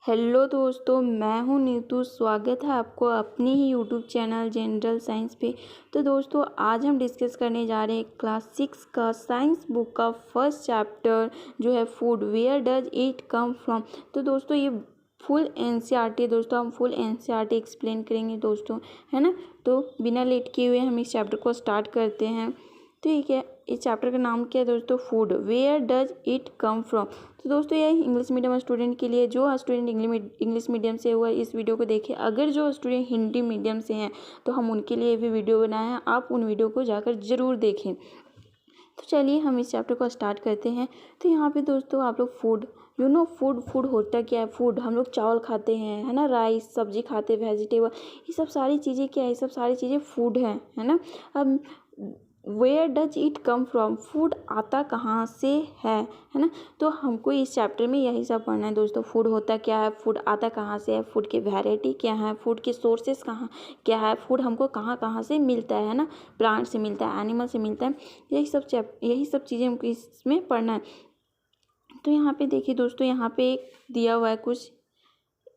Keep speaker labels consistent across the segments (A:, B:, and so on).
A: Hello दोस्तों, मैं हूं नीतू। स्वागत है आपको अपनी ही यूट्यूब चैनल जनरल साइंस पे। तो दोस्तों, आज हम डिस्कस करने जा रहे हैं क्लास 6 का साइंस बुक का फर्स्ट चैप्टर जो है food, where does it come from. तो दोस्तों, ये फुल एनसीईआरटी है दोस्तों, हम फुल एनसीईआरटी एक्सप्लेन करेंगे दोस्तों, है ना। तो बिना लेट किए हुए हम इस चैप्टर को स्टार्ट करते हैं। ठीक है, इस चैप्टर का नाम क्या है दोस्तों? Food, where does it come from. तो दोस्तों, ये इंग्लिश मीडियम स्टूडेंट के लिए, जो स्टूडेंट इंग्लिश मीडियम से हुआ इस वीडियो को देखे। अगर जो स्टूडेंट हिंदी मीडियम से हैं तो हम उनके लिए भी वीडियो बनाए हैं, आप उन वीडियो को जाकर ज़रूर देखें। तो चलिए हम इस चैप्टर को स्टार्ट करते हैं। तो यहाँ पे दोस्तों आप लोग फूड, फूड होता क्या है? फूड, हम लोग चावल खाते हैं, है ना, राइस सब्जी खाते हैं, वेजिटेबल, ये सब सारी चीज़ें क्या है? ये सब सारी चीज़ें फूड हैं, है ना। अब where does it come from, food आता कहाँ से है ना। तो हमको इस चैप्टर में यही सब पढ़ना है दोस्तों। फूड होता क्या है, फूड आता कहाँ से है, फूड की वैरायटी क्या है, फूड के सोर्सेस कहाँ क्या है, फूड हमको कहाँ कहाँ से मिलता है ना, प्लांट से मिलता है, एनिमल से मिलता है, यही सब चीज़ें हमको इसमें पढ़ना है। तो यहाँ पे देखिए दोस्तों, यहाँ पे एक दिया हुआ है कुछ,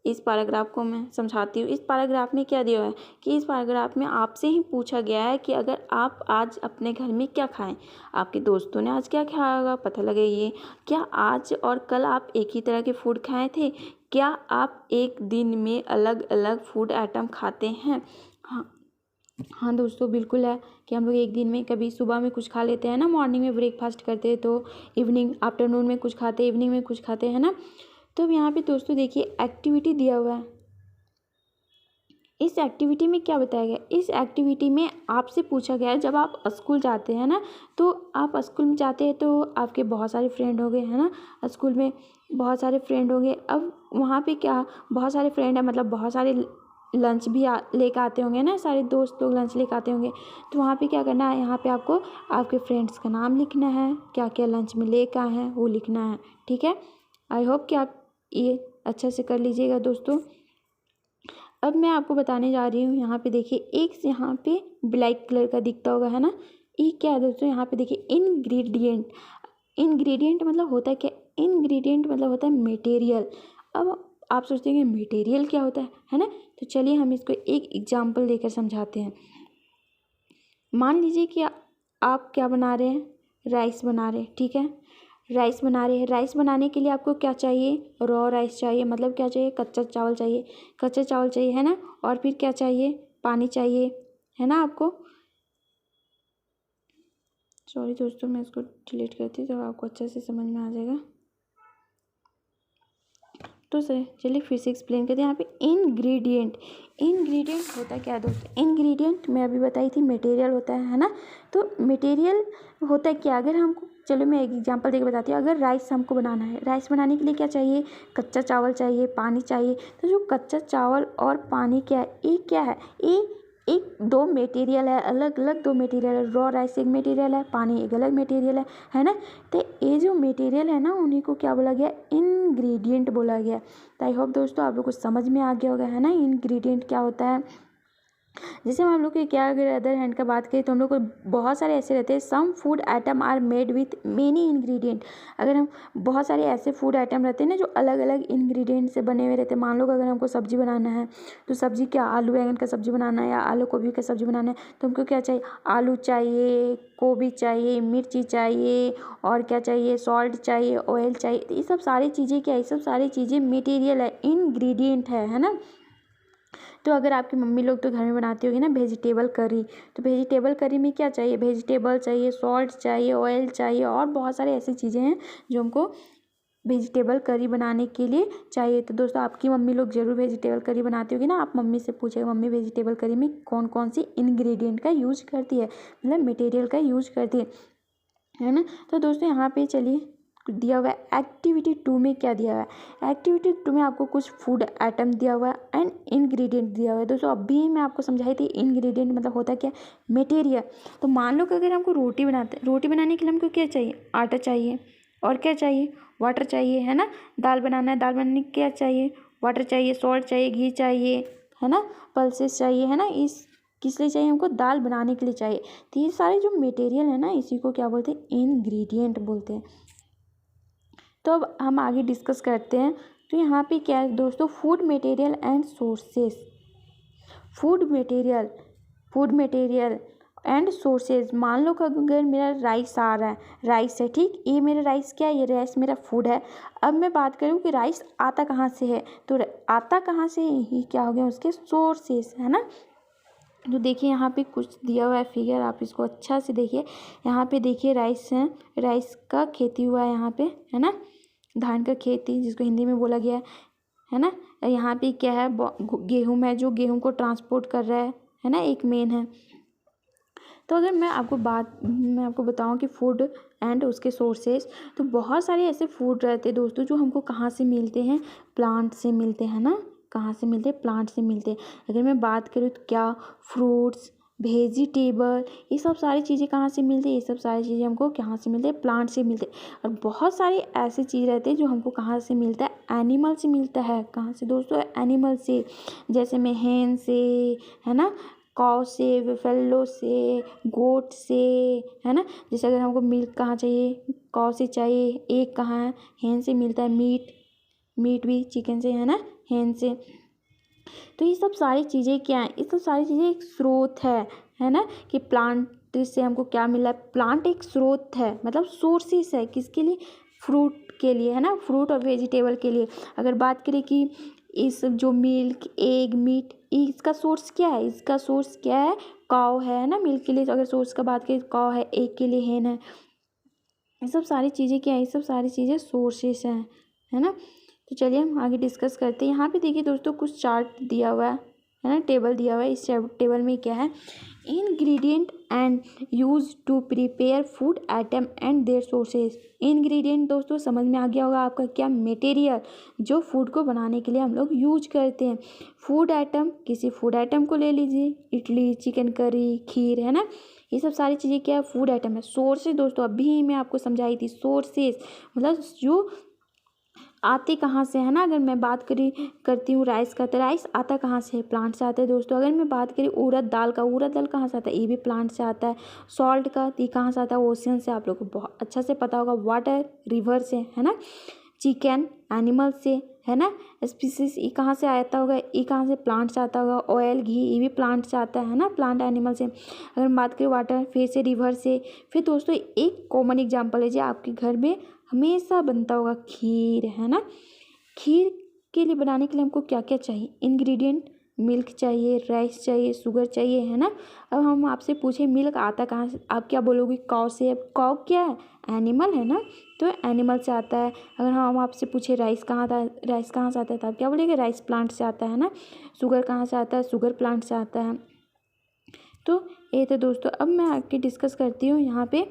A: इस पैराग्राफ को मैं समझाती हूँ। इस पैराग्राफ में क्या दिया हुआ है कि इस पैराग्राफ में आपसे ही पूछा गया है कि अगर आप आज अपने घर में क्या खाएं, आपके दोस्तों ने आज क्या खाया होगा, पता लगे ये। क्या आज और कल आप एक ही तरह के फूड खाए थे? क्या आप एक दिन में अलग अलग फूड आइटम खाते हैं? हाँ दोस्तों, बिल्कुल है कि हम लोग एक दिन में कभी सुबह में कुछ खा लेते हैं ना, मॉर्निंग में ब्रेकफास्ट करते हैं, तो इवनिंग आफ्टरनून में कुछ खाते हैं, इवनिंग में कुछ खाते हैं ना। तो अब यहाँ पे दोस्तों देखिए एक्टिविटी दिया हुआ है। इस एक्टिविटी में क्या बताया गया? इस एक्टिविटी में आपसे पूछा गया है, जब आप स्कूल जाते हैं ना, तो आप स्कूल में जाते हैं तो आपके बहुत सारे फ्रेंड होंगे, है ना। स्कूल में बहुत सारे फ्रेंड होंगे। अब वहाँ पे क्या, बहुत सारे फ्रेंड है, मतलब बहुत सारे लंच भी लेकर आते होंगे ना, सारे दोस्त लोग लंच लेकर आते होंगे। तो वहाँ पे क्या करना है, यहाँ पे आपको आपके फ्रेंड्स का नाम लिखना है, क्या क्या लंच में लेकर आए हैं वो लिखना है। ठीक है, आई होप कि आप ये अच्छे से कर लीजिएगा दोस्तों। अब मैं आपको बताने जा रही हूँ, यहाँ पे देखिए एक यहाँ पे ब्लैक कलर का दिखता होगा, है ना। ये क्या है दोस्तों? यहाँ पे देखिए इंग्रेडिएंट। इंग्रेडिएंट मतलब होता है क्या? इंग्रेडिएंट मतलब होता है मटेरियल। अब आप सोचते हैं कि मटेरियल क्या होता है ना। तो चलिए हम इसको एक एग्जाम्पल देकर समझाते हैं। मान लीजिए कि आप क्या बना रहे हैं, राइस बना रहे हैं। ठीक है, राइस बना रहे हैं। राइस बनाने के लिए आपको क्या चाहिए? रॉ राइस चाहिए, मतलब क्या चाहिए? कच्चा चावल चाहिए। कच्चा चावल चाहिए, है ना। और फिर क्या चाहिए? पानी चाहिए, है ना आपको। सॉरी दोस्तों, मैं इसको डिलीट करती तो आपको अच्छे से समझ में आ जाएगा। तो सर चलिए फिर से एक्सप्लेन करते हैं। यहाँ पे इंग्रेडिएंट, इंग्रेडिएंट होता क्या है दोस्तों? इंग्रेडिएंट मैं अभी बताई थी, मटेरियल होता है ना। तो मटेरियल होता है क्या? अगर हमको, चलो मैं एक एग्जांपल देके बताती हूँ। अगर राइस हमको बनाना है, राइस बनाने के लिए क्या चाहिए? कच्चा चावल चाहिए, पानी चाहिए। तो जो कच्चा चावल और पानी क्या है, ये क्या है? ये एक दो मटेरियल है, अलग अलग दो मटेरियल है। रॉ राइस एक मटेरियल है, पानी एक अलग मटेरियल है ना। तो ये जो मटेरियल है ना, उन्हीं को क्या बोला गया? इंग्रेडिएंट बोला गया। तो आई होप दोस्तों आप लोग को समझ में आ गया होगा, है ना, इंग्रेडिएंट क्या होता है। जैसे हम लोग के क्या, अगर अदर हैंड का बात करें तो हम लोग को बहुत सारे ऐसे रहते हैं, some food item are made with many ingredient. अगर हम बहुत सारे ऐसे फूड आइटम रहते हैं ना जो अलग अलग इंग्रेडिएंट से बने हुए रहते हैं। मान लो अगर हमको सब्जी बनाना है, तो सब्जी क्या, आलू बैंगन का सब्जी बनाना है या आलू गोभी का सब्जी बनाना है, तो हमको क्या चाहिए? आलू चाहिए, गोभी चाहिए, मिर्ची चाहिए, और क्या चाहिए? सॉल्ट चाहिए, ऑयल चाहिए। तो ये सब सारी चीज़ें क्या है? ये सब सारी चीज़ें मटेरियल है, इंग्रेडिएंट है ना। तो अगर आपकी मम्मी लोग तो घर में बनाती होगी ना वेजिटेबल करी, तो वेजिटेबल करी में क्या चाहिए? वेजिटेबल चाहिए, सॉल्ट चाहिए, ऑयल चाहिए, और बहुत सारी ऐसी चीज़ें हैं जो हमको वेजिटेबल करी बनाने के लिए चाहिए। तो दोस्तों आपकी मम्मी लोग ज़रूर वेजिटेबल करी बनाती होगी ना। आप मम्मी से पूछेगा, मम्मी वेजिटेबल करी में कौन कौन सी इंग्रेडिएंट का यूज करती है, मतलब मटेरियल का यूज करती है ना। तो दोस्तों यहाँ पे चलिए दिया हुआ है एक्टिविटी 2 में क्या दिया हुआ है। एक्टिविटी 2 में आपको कुछ फूड आइटम दिया हुआ है एंड इंग्रेडिएंट दिया हुआ है। दोस्तों अभी मैं आपको समझाई थी इंग्रेडिएंट मतलब होता क्या? मटेरियल। तो मान लो कि अगर हमको रोटी बनाते हैं, रोटी बनाने के लिए हमको क्या चाहिए? आटा चाहिए, और क्या चाहिए? वाटर चाहिए, है ना। दाल बनाना है, दाल बनाने के क्या चाहिए? वाटर चाहिए, सॉल्ट चाहिए, घी चाहिए, है ना, पल्सेस चाहिए, है ना। इस किस लिए चाहिए? हमको दाल बनाने के लिए चाहिए। तो ये सारे जो मटेरियल है ना, इसी को क्या बोलते हैं? इंग्रेडिएंट बोलते हैं। तो अब हम आगे डिस्कस करते हैं। तो यहाँ पे क्या है दोस्तों, food material and sources, food material and sources. मान लो कि अगर मेरा राइस आ रहा है, राइस है, ठीक, ये मेरा राइस क्या है, ये राइस मेरा फूड है। अब मैं बात करूँ कि राइस आता कहाँ से है, तो आता कहाँ से, ये क्या हो गया, उसके सोर्सेस, है ना। तो देखिए यहाँ पे कुछ दिया हुआ है फिगर, आप इसको अच्छा से देखिए। यहाँ पे देखिए राइस है, राइस का खेती हुआ है यहाँ पे, है ना, धान का खेती जिसको हिंदी में बोला गया है ना। यहाँ पे क्या है, गेहूँ है, जो गेहूँ को ट्रांसपोर्ट कर रहा है ना, एक मेन है। तो अगर मैं आपको बताऊं कि फूड एंड उसके सोर्सेज, तो बहुत सारे ऐसे फूड रहते हैं दोस्तों जो हमको कहाँ से मिलते हैं, प्लांट से मिलते हैं ना, कहाँ से मिलते हैं, प्लांट से मिलते हैं। अगर मैं बात करूँ तो क्या, फ्रूट्स, वेजिटेबल, ये सब सारी चीज़ें कहाँ से मिलती है, ये सब सारी चीज़ें हमको कहाँ से मिलते हैं, प्लांट से मिलते हैं। और बहुत सारी ऐसी चीज़ रहती है जो हमको कहाँ से मिलता है, एनिमल से मिलता है। कहाँ से दोस्तों, एनिमल से, जैसे में hen से, है ना, काऊ से, बिफेलो से, गोट से, है ना। जैसे अगर हमको मिल्क कहाँ चाहिए, काऊ से चाहिए, एग कहाँ है, hen से मिलता है, मीट भी चिकन से, है ना, hen से। तो ये सब सारी चीज़ें क्या हैं, ये सब सारी चीज़ें एक स्रोत है ना, कि प्लांट से हमको क्या मिला, प्लांट एक स्रोत है, मतलब सोर्सेस है, किसके लिए, फ्रूट के लिए, है ना, फ्रूट और वेजिटेबल के लिए। अगर बात करें कि इस जो मिल्क, एग, मीट, इसका सोर्स क्या है, इसका सोर्स क्या है, काऊ है ना, मिल्क के लिए। तो अगर सोर्स का बात करें, काऊ है, एग के लिए hen है। ये सब सारी चीज़ें क्या है, ये सब सारी चीज़ें सोर्सेस हैं, है ना। तो चलिए हम आगे डिस्कस करते हैं। यहाँ पे देखिए दोस्तों कुछ चार्ट दिया हुआ है ना, टेबल दिया हुआ है। इस टेबल में क्या है, ingredient and use to prepare food item and their sources. Ingredient दोस्तों समझ में आ गया होगा आपका, क्या, मटेरियल, जो फूड को बनाने के लिए हम लोग यूज करते हैं। फूड आइटम, किसी फूड आइटम को ले लीजिए, इडली, चिकन करी, खीर, है ना, ये सब सारी चीज़ें क्या है, फूड आइटम है। सोर्सेज दोस्तों अभी मैं आपको समझाई थी, सोर्सेज मतलब जो आते कहाँ से, है ना। अगर मैं बात करती हूँ राइस का, तो राइस आता कहाँ से है, प्लांट से आता है दोस्तों। अगर मैं बात करी उड़द दाल का, उड़द दाल कहाँ से आता है, ये भी प्लांट से आता है। सॉल्ट का, तो ये कहाँ से आता है, ओशियन से, आप लोग को बहुत अच्छा से पता होगा। वाटर, रिवर से, है ना। चिकन, एनिमल से, है ना। स्पीसीज, ये कहाँ से आता होगा, ये कहाँ से, प्लांट से आता होगा। ऑयल, घी, ये भी प्लांट से आता है ना, प्लांट एनिमल से। अगर हम बात करें वाटर, फिर से रिवर से। फिर दोस्तों एक कॉमन एग्जाम्पल है जो आपके घर में हमेशा बनता होगा, खीर, है ना। खीर के लिए बनाने के लिए हमको क्या क्या चाहिए, इंग्रेडिएंट, मिल्क चाहिए, राइस चाहिए, शुगर चाहिए, है ना। अब हम आपसे पूछे मिल्क आता कहाँ से, आप क्या बोलोगे, काऊ से। अब काऊ क्या है, एनिमल है ना, तो एनिमल से आता है। अगर हम आपसे पूछे राइस कहाँ आता है, राइस कहाँ से आता है, तो आप क्या बोलेंगे, राइस प्लांट से आता है ना। शुगर कहाँ से आता है, शुगर प्लांट से आता है। तो ये तो दोस्तों, अब मैं आगे डिस्कस करती हूँ यहाँ पे,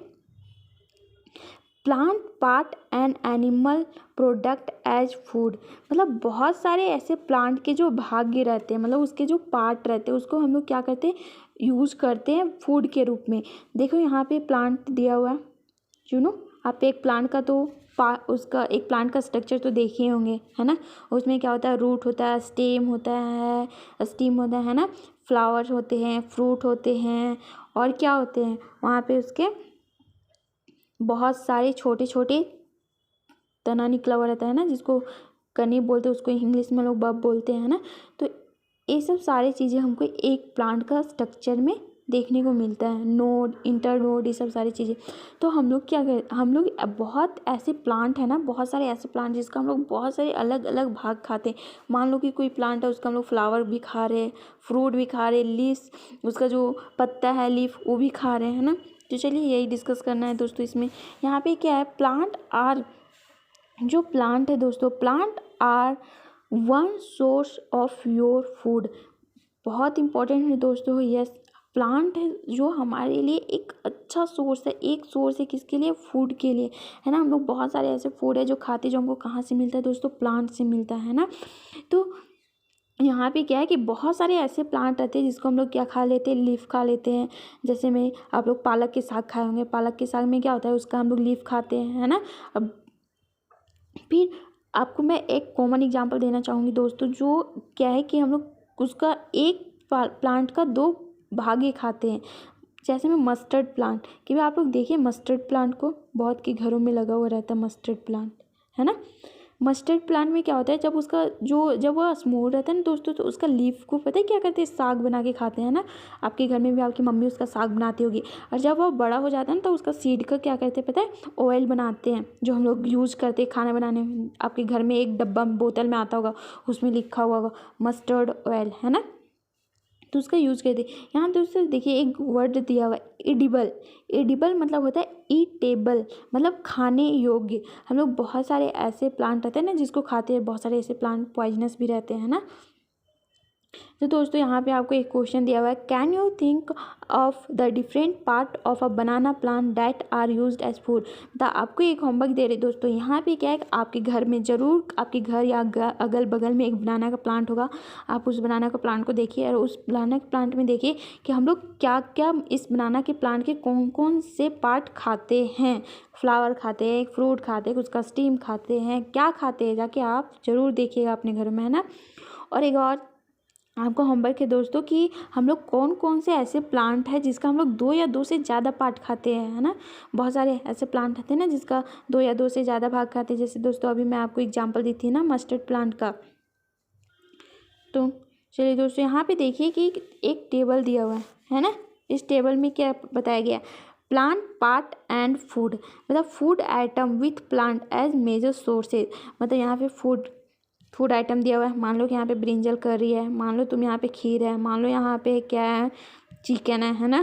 A: plant part and animal product as food. मतलब बहुत सारे ऐसे प्लांट के जो भाग्य रहते हैं, मतलब उसके जो पार्ट रहते हैं, उसको हम लोग क्या करते हैं, यूज़ करते हैं फूड के रूप में। देखो यहाँ पे प्लांट दिया हुआ है, चुनो आप एक प्लांट का, तो उसका एक प्लांट का स्ट्रक्चर तो देखे होंगे, है ना। उसमें क्या होता है, रूट होता है, स्टेम होता है ना, फ्लावर्स होते हैं, फ्रूट होते हैं, और क्या होते हैं वहाँ पे, उसके बहुत सारे छोटे छोटे तना निकला हुआ रहता है ना, जिसको कनी बोलते हैं, उसको इंग्लिश में लोग बब बोलते हैं ना। तो ये सब सारी चीज़ें हमको एक प्लांट का स्ट्रक्चर में देखने को मिलता है, नोड, इंटरनोड, ये सब सारी चीज़ें। तो हम लोग क्या करें, हम लोग बहुत ऐसे प्लांट है ना, बहुत सारे ऐसे प्लांट जिसका हम लोग बहुत सारे अलग अलग भाग खाते हैं। मान लो कि कोई प्लांट है, उसका हम लोग फ्लावर भी खा रहे हैं, फ्रूट भी खा रहे हैं, लीव्स, उसका जो पत्ता है, लीफ, वो भी खा रहे हैं ना। तो चलिए यही डिस्कस करना है दोस्तों इसमें। यहाँ पे क्या है, प्लांट आर, जो प्लांट है दोस्तों, plant are one source of your food. बहुत इंपॉर्टेंट है दोस्तों, यस, प्लांट है जो हमारे लिए एक अच्छा सोर्स है, एक सोर्स है किसके लिए, फूड के लिए, है ना। हम लोग बहुत सारे ऐसे फूड है जो खाते हैं, जो हमको कहाँ से मिलता है दोस्तों, प्लांट से मिलता है ना। तो यहाँ पे क्या है कि बहुत सारे ऐसे प्लांट रहते हैं जिसको हम लोग क्या खा लेते हैं, लीफ खा लेते हैं। जैसे में आप लोग पालक के साग खाए होंगे, पालक के साग में क्या होता है, उसका हम लोग लीफ खाते हैं, है ना। अब फिर आपको मैं एक कॉमन एग्जांपल देना चाहूँगी दोस्तों, जो क्या है कि हम लोग उसका एक प्लांट का दो भागे खाते हैं। जैसे में मस्टर्ड प्लांट, कि भाई आप लोग देखिए मस्टर्ड प्लांट को, बहुत के घरों में लगा हुआ रहता है मस्टर्ड प्लांट, है ना। मस्टर्ड प्लांट में क्या होता है, जब वो स्मूथ रहता है ना दोस्तों, तो उसका लीफ को पता है क्या करते हैं, साग बना के खाते हैं ना। आपके घर में भी आपकी मम्मी उसका साग बनाती होगी। और जब वो बड़ा हो जाता है ना, तो उसका सीड का क्या करते हैं पता है, ऑयल बनाते हैं, जो हम लोग यूज़ करते हैं खाना बनाने में। आपके घर में एक डब्बा बोतल में आता होगा, उसमें लिखा हुआ होगा मस्टर्ड ऑयल, है ना, तो उसका यूज़ करते हैं। यहाँ दोस्तों देखिए एक वर्ड दिया हुआ है, एडिबल। एडिबल मतलब होता है ईटेबल, मतलब खाने योग्य। हम लोग बहुत सारे ऐसे प्लांट रहते हैं ना जिसको खाते हैं, बहुत सारे ऐसे प्लांट पॉइजनस भी रहते हैं ना। तो दोस्तों यहाँ पे आपको एक क्वेश्चन दिया हुआ है, can you think of the different part of a banana plant that are used as food. मतलब आपको एक होमवर्क दे रहे दोस्तों, यहाँ पे क्या है, आपके घर में ज़रूर, आपके घर या अगल बगल में एक बनाना का प्लांट होगा। आप उस बनाना का प्लांट को देखिए और उस बनाना के प्लांट में देखिए कि हम लोग क्या क्या इस बनाना के प्लांट के कौन कौन से पार्ट खाते हैं। फ्लावर खाते हैं, फ्रूट खाते हैं, उसका स्टीम खाते हैं, क्या खाते हैं, जाके आप ज़रूर देखिएगा अपने घर में, है ना। और एक और आपको होमवर्क है दोस्तों कि हम लोग कौन कौन से ऐसे प्लांट है जिसका हम लोग 2 या 2 से ज़्यादा पार्ट खाते हैं, है ना। बहुत सारे ऐसे प्लांट रहते हैं ना जिसका 2 या 2 से ज़्यादा भाग खाते हैं। जैसे दोस्तों अभी मैं आपको एग्जांपल दी थी ना मस्टर्ड प्लांट का। तो चलिए दोस्तों यहाँ पे देखिए कि एक टेबल दिया हुआ है ना। इस टेबल में क्या बताया गया, प्लांट पार्ट एंड फूड, मतलब food item with plant as major sources. मतलब यहाँ पे फूड आइटम दिया हुआ है। मान लो कि यहाँ पे ब्रिंजल करी है, मान लो तुम यहाँ पे खीर है, मान लो यहाँ पे क्या है, चिकन है ना।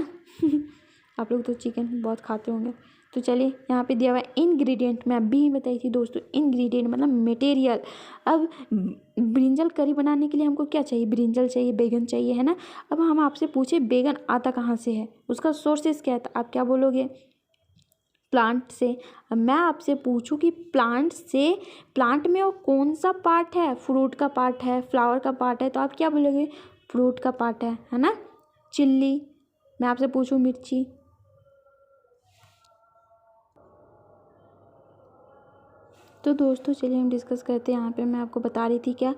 A: आप लोग तो चिकन बहुत खाते होंगे। तो चलिए यहाँ पे दिया हुआ है इंग्रेडिएंट, मैं अभी ही बताई थी दोस्तों, इंग्रेडिएंट मतलब मटेरियल। अब ब्रिंजल करी बनाने के लिए हमको क्या चाहिए, ब्रिंजल चाहिए, बैगन चाहिए, है ना। अब हम आपसे पूछे बैगन आता कहाँ से है, उसका सोर्सेस क्या है, तो आप क्या बोलोगे, प्लांट से। अब मैं आपसे पूछूं कि प्लांट में वो कौन सा पार्ट है, फ्रूट का पार्ट है, फ्लावर का पार्ट है, तो आप क्या बोलोगे, फ्रूट का पार्ट है ना। चिल्ली, मैं आपसे पूछूं मिर्ची, तो दोस्तों चलिए हम डिस्कस करते हैं। यहाँ पे मैं आपको बता रही थी क्या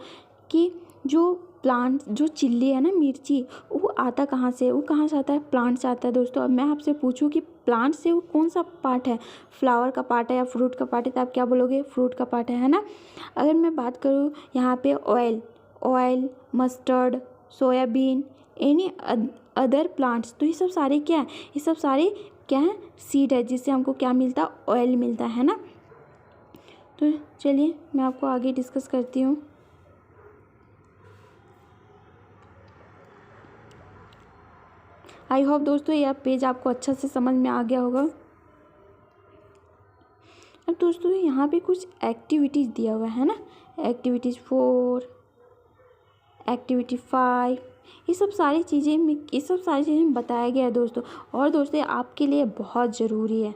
A: कि जो चिल्ली है ना, मिर्ची, वो आता कहाँ से, वो कहाँ से आता है, प्लांट से आता है दोस्तों। अब मैं आपसे पूछूं कि प्लांट से वो कौन सा पार्ट है, फ्लावर का पार्ट है या फ्रूट का पार्ट है, तो आप क्या बोलोगे, फ्रूट का पार्ट है ना। अगर मैं बात करूँ यहाँ पे oil, mustard, soybean, any other plants, तो ये सब सारे क्या है, ये सब सारे क्या है, सीड है, जिससे हमको क्या मिलता है, ऑयल मिलता है ना। तो चलिए मैं आपको आगे डिस्कस करती हूँ। आई होप दोस्तों यह पेज आपको अच्छा से समझ में आ गया होगा। अब दोस्तों यहाँ पे कुछ एक्टिविटीज़ दिया हुआ है ना, एक्टिविटीज़ 4, एक्टिविटी 5, ये सब सारी चीज़ें बताया गया है दोस्तों। और दोस्तों आपके लिए बहुत ज़रूरी है,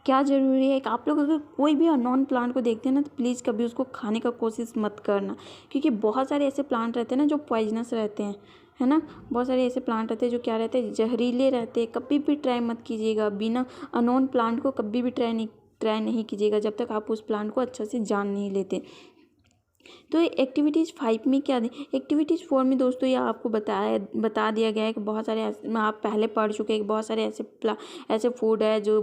A: क्या ज़रूरी है कि आप लोग अगर कोई भी अननोन प्लांट को देखते हैं ना, तो प्लीज़ कभी उसको खाने का कोशिश मत करना, क्योंकि बहुत सारे ऐसे प्लांट रहते हैं ना जो पॉइजनस रहते हैं, है ना। बहुत सारे ऐसे प्लांट रहते हैं जो क्या रहते हैं, जहरीले रहते हैं। कभी भी ट्राई मत कीजिएगा, बिना अननोन प्लांट को कभी भी ट्राई नहीं कीजिएगा जब तक आप उस प्लांट को अच्छा से जान नहीं लेते। तो एक्टिविटीज़ 5 में क्या, एक्टिविटीज़ 4 में दोस्तों ये आपको बता दिया गया है कि बहुत सारे आप पहले पढ़ चुके हैं कि बहुत सारे ऐसे फूड है जो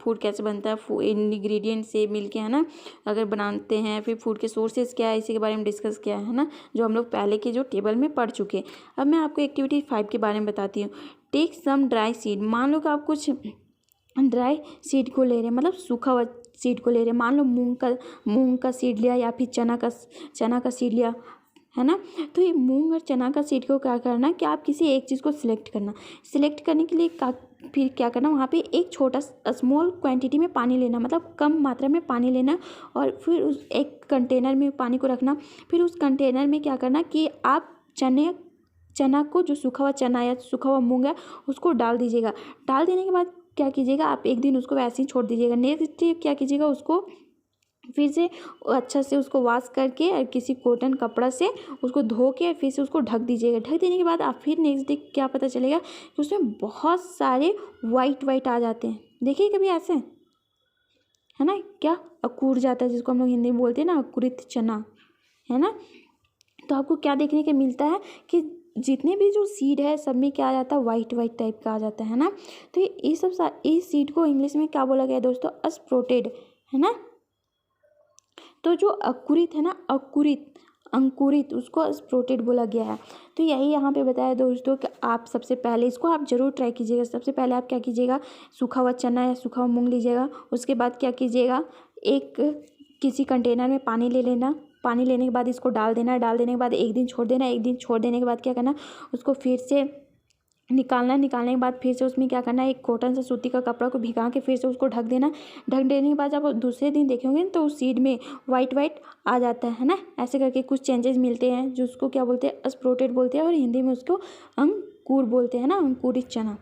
A: फूड कैसे बनता है, इंग्रेडिएंट से मिलके, है ना, अगर बनाते हैं। फिर फूड के सोर्सेज क्या है, इसी के बारे में डिस्कस किया है ना, जो हम लोग पहले के जो टेबल में पढ़ चुके हैं। अब मैं आपको एक्टिविटी 5 के बारे में बताती हूँ। टेक सम ड्राई सीड, मान लो कि आप कुछ ड्राई सीड को ले रहे हैं, मतलब सूखा हुआ सीड को ले रहे हैं। मान लो मूंग का सीड लिया या फिर चना का सीड लिया, है ना। तो ये मूंग और चना का सीड को क्या करना कि आप किसी एक चीज़ को सिलेक्ट करने के लिए फिर क्या करना, वहाँ पे एक छोटा स्मॉल क्वांटिटी में पानी लेना, मतलब कम मात्रा में पानी लेना, और फिर उस एक कंटेनर में पानी को रखना। फिर उस कंटेनर में क्या करना कि आप चना को, जो सूखा हुआ चना या सूखा हुआ मूंग है, उसको डाल दीजिएगा। डाल देने के बाद क्या कीजिएगा, आप एक दिन उसको वैसे ही छोड़ दीजिएगा। नेक्स्ट डे क्या कीजिएगा, उसको फिर से अच्छा से उसको वॉश करके और किसी कॉटन कपड़ा से उसको धो के फिर से उसको ढक दीजिएगा। ढक देने के बाद आप फिर नेक्स्ट डे क्या पता चलेगा कि उसमें बहुत सारे वाइट आ जाते हैं। देखिए कभी ऐसे, है ना, क्या अकुर जाता है, जिसको हम लोग हिंदी में बोलते हैं ना, अकुरित चना, है ना। तो आपको क्या देखने को मिलता है कि जितने भी जो सीड है सब में क्या आ जाता है, वाइट टाइप का आ जाता है ना। तो ये सब इस सीड को इंग्लिश में क्या बोला गया है दोस्तों, अस्प्रोटेड, है ना। तो जो अंकुरित है ना, अंकुरित उसको स्प्रोटेड बोला गया है। तो यही यहाँ पे बताया दोस्तों कि आप सबसे पहले इसको आप ज़रूर ट्राई कीजिएगा। सबसे पहले आप क्या कीजिएगा, सूखा हुआ चना या सूखा हुआ मूंग लीजिएगा। उसके बाद क्या कीजिएगा, एक किसी कंटेनर में पानी ले लेना। पानी लेने के बाद इसको डाल देना। डाल देने के बाद एक दिन छोड़ देना। एक दिन छोड़ देने के बाद क्या करना, उसको फिर से निकालना। निकालने के बाद फिर से उसमें क्या करना है, एक कॉटन से सूती का कपड़ा को भिगा के फिर से उसको ढक देना। ढक देने के बाद जब दूसरे दिन देखेंगे तो उस सीड में वाइट आ जाता है ना। ऐसे करके कुछ चेंजेस मिलते हैं, जो उसको क्या बोलते हैं, स्प्रोटेड बोलते हैं, और हिंदी में उसको अंकुर बोलते हैं ना, अंकुरित चना।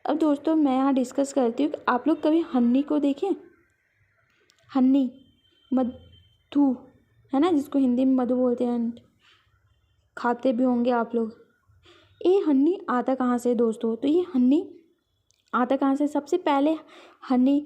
A: अब दोस्तों मैं यहाँ डिस्कस करती हूँ, आप लोग कभी हन्नी को देखें? हन्नी, मधु है ना, जिसको हिंदी में मधु बोलते हैं, खाते भी होंगे आप लोग। ये हन्नी आता कहाँ से दोस्तों? तो ये हन्नी आता कहाँ से? सबसे पहले हन्नी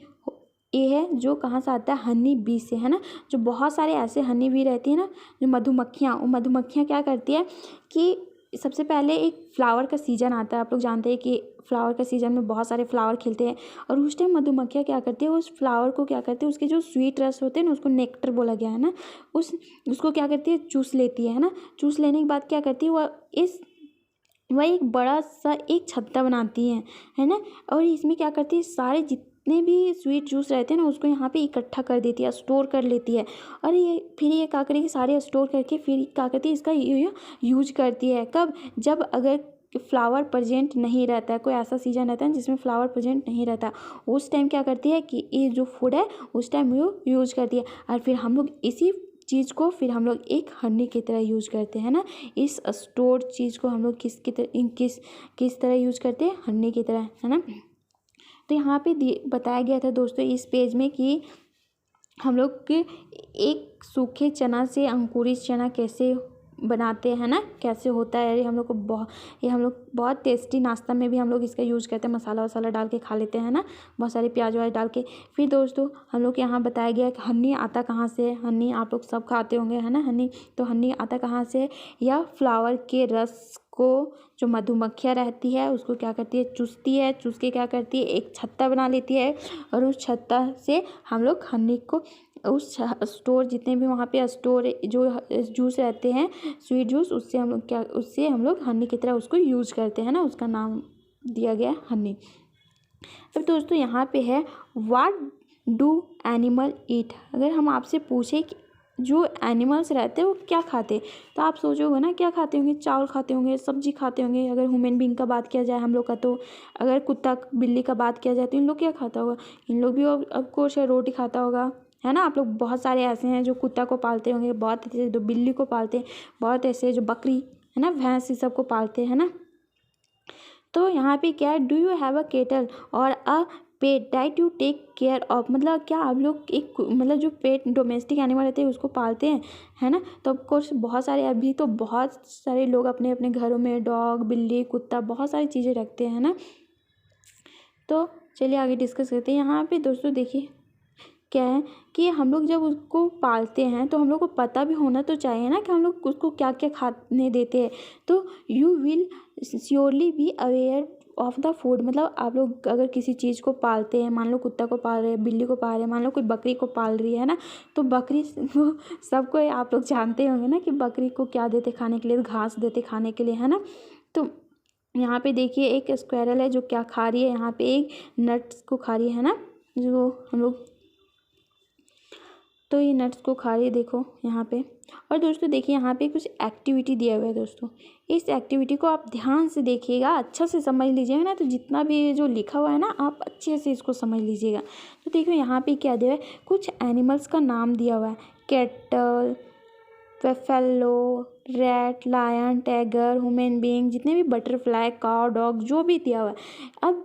A: ये है जो कहाँ से आता है, हनी बी से, है ना। जो बहुत सारे ऐसे हनी बी रहती है ना, जो मधुमक्खियाँ, वो मधुमक्खियाँ क्या करती है कि सबसे पहले एक फ्लावर का सीजन आता है। आप लोग जानते हैं कि फ्लावर का सीजन में बहुत सारे फ्लावर खिलते हैं, और उस टाइम मधुमक्खियाँ क्या करती है, उस फ्लावर को क्या करती है, उसके जो स्वीट रस होते हैं ना, उसको नेक्टर बोला गया है ना, उसको क्या करती है, चूस लेती है ना। चूस लेने के बाद क्या करती है, वह एक बड़ा सा एक छत्ता बनाती है ना। और इसमें क्या करती है, सारे जितने भी स्वीट जूस रहते हैं ना, उसको यहाँ पे इकट्ठा कर देती है, स्टोर कर लेती है। और ये क्या करेगी, सारे स्टोर करके फिर क्या करती है, इसका यूज करती है। कब? जब अगर फ्लावर प्रेजेंट नहीं रहता है, कोई ऐसा सीजन रहता है जिसमें फ्लावर प्रेजेंट नहीं रहता, उस टाइम क्या करती है कि ये जो फूड है उस टाइम वो यूज करती है। और फिर हम लोग इसी चीज़ को फिर हम लोग एक हनी की तरह यूज करते हैं ना। इस स्टोर चीज़ को हम लोग किस तरह यूज करते हैं, हनी की तरह, है ना। तो यहाँ पे बताया गया था दोस्तों इस पेज में कि हम लोग के एक सूखे चना से अंकुरित चना कैसे बनाते हैं ना, कैसे होता है। ये हम लोग बहुत टेस्टी नाश्ता में भी हम लोग इसका यूज़ करते हैं, मसाला वसाला डाल के खा लेते हैं ना, बहुत सारे प्याज व्याज डाल के। फिर दोस्तों हम लोग यहाँ बताया गया कि हनी आता कहाँ से। हनी आप लोग सब खाते होंगे, है ना, हनी। तो हनी आता कहाँ से? या फ्लावर के रस को जो मधुमक्खियाँ रहती है उसको क्या करती है, चूसती है। चूस के क्या करती है, एक छत्ता बना लेती है, और उस छत्ता से हम लोग हनी को उस स्टोर जितने भी वहाँ पे स्टोर जो जूस रहते हैं, स्वीट जूस, उससे हम लोग हनी की तरह उसको यूज़ करते हैं ना, उसका नाम दिया गया हनी। अब दोस्तों यहाँ पे है व्हाट डू एनिमल ईट। अगर हम आपसे पूछे कि जो एनिमल्स रहते हैं वो क्या खाते, तो आप सोचोगे ना क्या खाते होंगे, चावल खाते होंगे, सब्जी खाते होंगे। अगर ह्यूमन बीइंग का बात किया जाए हम लोग का, तो अगर कुत्ता बिल्ली का बात किया जाए तो इन लोग क्या खाता होगा, इन लोग भी ऑफकोर्स रोटी खाता होगा, है ना। आप लोग बहुत सारे ऐसे हैं जो कुत्ता को पालते होंगे, बहुत ऐसे जो बिल्ली को पालते हैं, बहुत ऐसे जो बकरी, है ना, भैंस, इस सब को पालते हैं ना। तो यहाँ पे क्या है, do you have a kettle और a pet that you take care of. मतलब क्या आप लोग एक जो पेट डोमेस्टिक एनिमल रहते हैं उसको पालते हैं, है ना। तो ऑफकोर्स बहुत सारे, अभी तो बहुत सारे लोग अपने अपने घरों में डॉग, बिल्ली, कुत्ता, बहुत सारी चीज़ें रखते हैं ना। तो चलिए आगे डिस्कस करते हैं। यहाँ पे दोस्तों देखिए क्या है कि हम लोग जब उसको पालते हैं तो हम लोग को पता भी होना तो चाहिए ना कि हम लोग उसको क्या क्या खाने देते हैं। तो you will surely be aware of the food. मतलब आप लोग अगर किसी चीज़ को पालते हैं, मान लो कुत्ता को पाल रहे हैं, बिल्ली को पाल रहे हैं, मान लो कोई बकरी को पाल रही है ना, तो बकरी को सबको आप लोग जानते होंगे ना कि बकरी को क्या देते खाने के लिए, घास देते खाने के लिए, है ना। तो यहाँ पे देखिए एक स्क्वायरल है जो क्या खा रही है, यहाँ पे एक नट्स को खा रही है ना, जो हम लोग, तो ये नट्स को खा रही है, देखो यहाँ पे। और दोस्तों देखिए यहाँ पे कुछ एक्टिविटी दिया हुआ है दोस्तों, इस एक्टिविटी को आप ध्यान से देखिएगा, अच्छा से समझ लीजिएगा ना, तो जितना भी जो लिखा हुआ है ना आप अच्छे से इसको समझ लीजिएगा। तो देखो यहाँ पे क्या दिया है, कुछ एनिमल्स का नाम दिया हुआ है, cattle, buffalo, rat, lion, tiger, human being, जितने भी बटरफ्लाई, काऊ, डॉग, जो भी दिया हुआ है। अब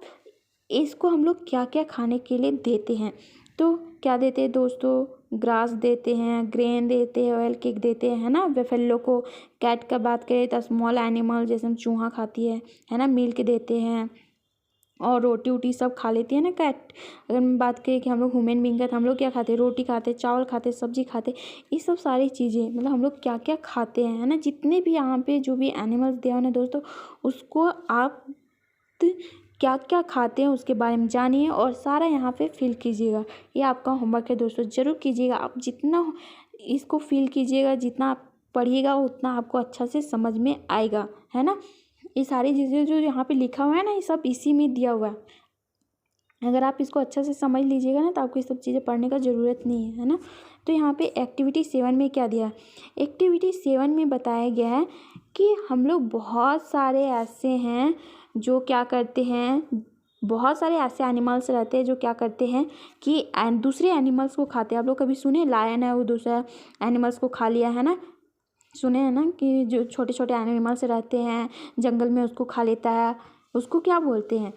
A: इसको हम लोग क्या क्या खाने के लिए देते हैं, तो क्या देते हैं दोस्तों, ग्रास देते हैं, ग्रेन देते हैं, ऑयल केक देते हैं, है ना। बेफेलो को, कैट का बात करें तो स्मॉल एनिमल जैसे हम चूहा खाती है ना, मिल्क देते हैं, और रोटी वोटी सब खा लेती है ना कैट। अगर मैं बात करें कि हम लोग ह्यूमन बीइंग का, तो हम लोग क्या खाते हैं, रोटी खाते, चावल खाते, सब्जी खाते, ये सब सारी चीज़ें, मतलब हम लोग क्या क्या खाते हैं, है ना। जितने भी यहाँ पे जो भी एनिमल्स दिया है ना दोस्तों, उसको आप क्या क्या खाते हैं उसके बारे में जानिए और सारा यहाँ पे फिल कीजिएगा। ये आपका होमवर्क है दोस्तों, ज़रूर कीजिएगा। आप जितना इसको फिल कीजिएगा, जितना आप पढ़िएगा उतना आपको अच्छा से समझ में आएगा, है ना। ये सारी चीज़ें जो यहाँ पे लिखा हुआ है ना, ये सब इसी में दिया हुआ है। अगर आप इसको अच्छा से समझ लीजिएगा ना तो आपको ये सब चीज़ें पढ़ने का ज़रूरत नहीं है ना। तो यहाँ पे एक्टिविटी 7 में क्या दिया है, एक्टिविटी 7 में बताया गया है कि हम लोग बहुत सारे ऐसे हैं जो क्या करते हैं, बहुत सारे ऐसे एनिमल्स रहते हैं जो क्या करते हैं कि दूसरे एनिमल्स को खाते हैं। आप लोग कभी सुने लायन है वो दूसरा एनिमल्स को खा लिया, है ना। सुने हैं ना कि जो छोटे छोटे एनिमल्स रहते हैं जंगल में उसको खा लेता है, उसको क्या बोलते हैं,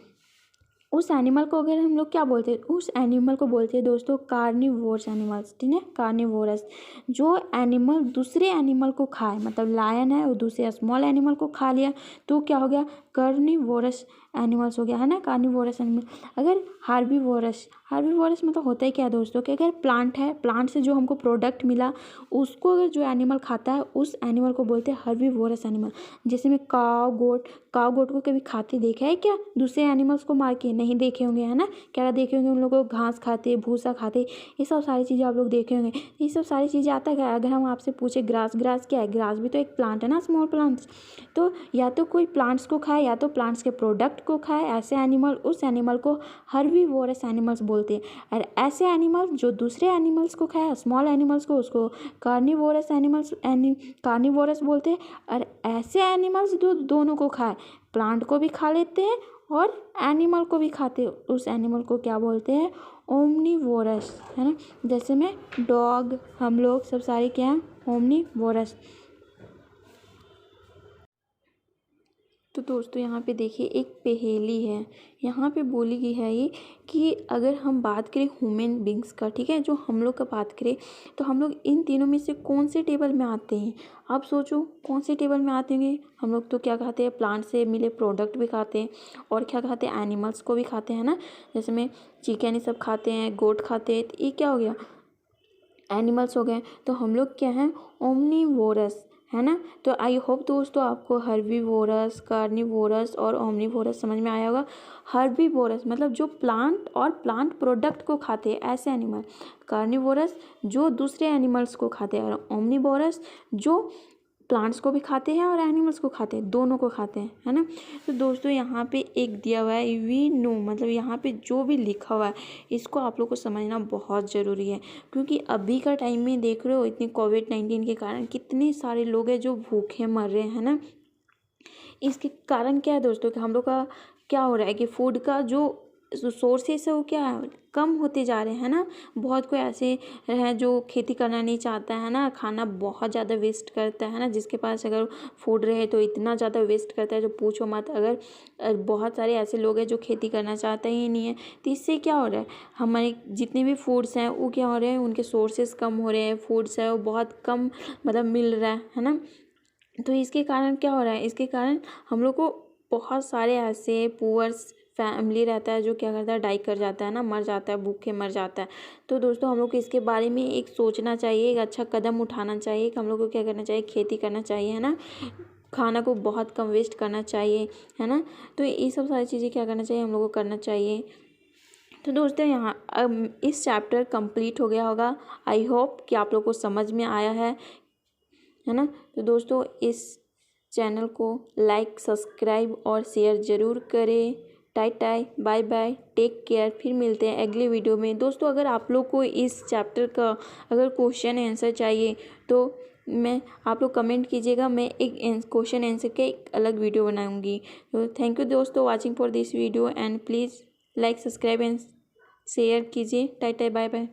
A: उस एनिमल को अगर हम लोग क्या बोलते हैं, उस एनिमल को बोलते हैं दोस्तों कार्निवोरस एनिमल्स, ठीक है, कार्निवोरस। जो एनिमल दूसरे एनिमल को खाए, मतलब लायन है वो दूसरे स्मॉल एनिमल को खा लिया तो क्या हो गया, कार्निवोरस एनिमल्स हो गया, है ना, कार्निवोरस एनिमल। अगर हार्बीवोरस, हार्बीवोरस मतलब होता है क्या दोस्तों कि अगर प्लांट है, प्लांट से जो हमको प्रोडक्ट मिला उसको अगर जो एनिमल खाता है उस एनिमल को बोलते हैं हर्बीवोरस एनिमल। जैसे में काव गोट, काव गोट को कभी खाते देखा है क्या, दूसरे एनिमल्स को मार के? नहीं देखे होंगे, है ना। क्या देखे होंगे, उन लोगों को घास खाते, भूसा खाते, ये सब सारी चीज़ें आप लोग देखे होंगे। ये सब सारी चीज़ें आता है। अगर हम आपसे पूछे ग्रास, ग्रास क्या है, ग्रास भी तो एक प्लांट है ना, स्मॉल प्लांट्स। तो या तो कोई प्लांट्स को खाए या तो प्लांट्स के प्रोडक्ट को खाए, ऐसे एनिमल, उस एनिमल को हर्बीवोरस एनिमल्स बोलते हैं। और ऐसे एनिमल जो दूसरे एनिमल्स को खाए, स्मॉल एनिमल्स को, उसको कार्निवोरस एनिमल्स, कार्निवोरस बोलते हैं। और ऐसे एनिमल्स जो दोनों को खाए, प्लांट को भी खा लेते हैं और एनिमल को भी खाते हैं, उस एनिमल को क्या बोलते हैं, ओमनीवोरस, है ना। जैसे में डॉग, हम लोग सब सारे क्या हैं, ओमनीवोरस। तो दोस्तों यहाँ पे देखिए एक पहेली है, यहाँ पे बोली गई है ये कि अगर हम बात करें ह्यूमन बींग्स का, ठीक है, जो हम लोग का बात करें तो हम लोग इन तीनों में से कौन से टेबल में आते हैं। आप सोचो कौन से टेबल में आते होंगे। हम लोग तो क्या खाते हैं, प्लांट से मिले प्रोडक्ट भी खाते हैं और क्या खाते हैं, एनिमल्स को भी खाते हैं ना। जैसे में चिकन ये सब खाते हैं, गोट खाते हैं, तो ये क्या हो गया, एनिमल्स हो गए। तो हम लोग क्या हैं, ओमनीवोरस, है ना। तो आई होप दोस्तों आपको हर्बीवोरस, कार्निवोरस और ओमनीवोरस समझ में आया होगा। हर्बीवोरस मतलब जो प्लांट और प्लांट प्रोडक्ट को खाते हैं ऐसे एनिमल, कार्निवोरस जो दूसरे एनिमल्स को खाते हैं, और ओमनीवोरस जो प्लांट्स को भी खाते हैं और एनिमल्स को खाते हैं, दोनों को खाते हैं, है ना। तो दोस्तों यहाँ पे एक दिया हुआ है वी नो, मतलब यहाँ पे जो भी लिखा हुआ है इसको आप लोग को समझना बहुत ज़रूरी है। क्योंकि अभी का टाइम में देख रहे हो इतनी कोविड-19 के कारण कितने सारे लोग हैं जो भूखे मर रहे हैं ना। इसके कारण क्या है दोस्तों कि हम लोग का क्या हो रहा है कि फूड का जो सोर्सेस है वो क्या है, कम होते जा रहे हैं ना। बहुत कोई ऐसे हैं जो खेती करना नहीं चाहता है ना, खाना बहुत ज़्यादा वेस्ट करता है ना। जिसके पास अगर फूड रहे तो इतना ज़्यादा वेस्ट करता है जो पूछो मत। अगर बहुत सारे ऐसे लोग हैं जो खेती करना चाहते ही नहीं है, तो इससे क्या हो रहा है, हमारे जितने भी फूड्स हैं वो क्या हो रहे हैं, उनके सोर्सेस कम हो रहे हैं, फूड्स है वो बहुत कम मतलब मिल रहा है ना। तो इसके कारण क्या हो रहा है, इसके कारण हम लोग को बहुत सारे ऐसे पुअर्स फैमिली रहता है जो क्या करता है, डाई कर जाता है ना, मर जाता है, भूखे मर जाता है। तो दोस्तों हम लोग को इसके बारे में एक सोचना चाहिए, एक अच्छा कदम उठाना चाहिए कि हम लोग को क्या करना चाहिए, खेती करना चाहिए, है ना। खाना को बहुत कम वेस्ट करना चाहिए, है ना। तो ये सब सारी चीज़ें क्या करना चाहिए, हम लोग को करना चाहिए। तो दोस्तों यहाँ अब इस चैप्टर कंप्लीट हो गया होगा। आई होप कि आप लोग को समझ में आया है ना। तो दोस्तों इस चैनल को लाइक, सब्सक्राइब और शेयर ज़रूर करें। टाई टाई, बाय बाय, टेक केयर। फिर मिलते हैं अगले वीडियो में। दोस्तों अगर आप लोग को इस चैप्टर का अगर क्वेश्चन आंसर चाहिए तो आप लोग कमेंट कीजिएगा, मैं एक क्वेश्चन आंसर के एक अलग वीडियो बनाऊंगी। तो थैंक यू दोस्तों watching for this video and please like, subscribe and share कीजिए। टाई टाई, बाय बाय।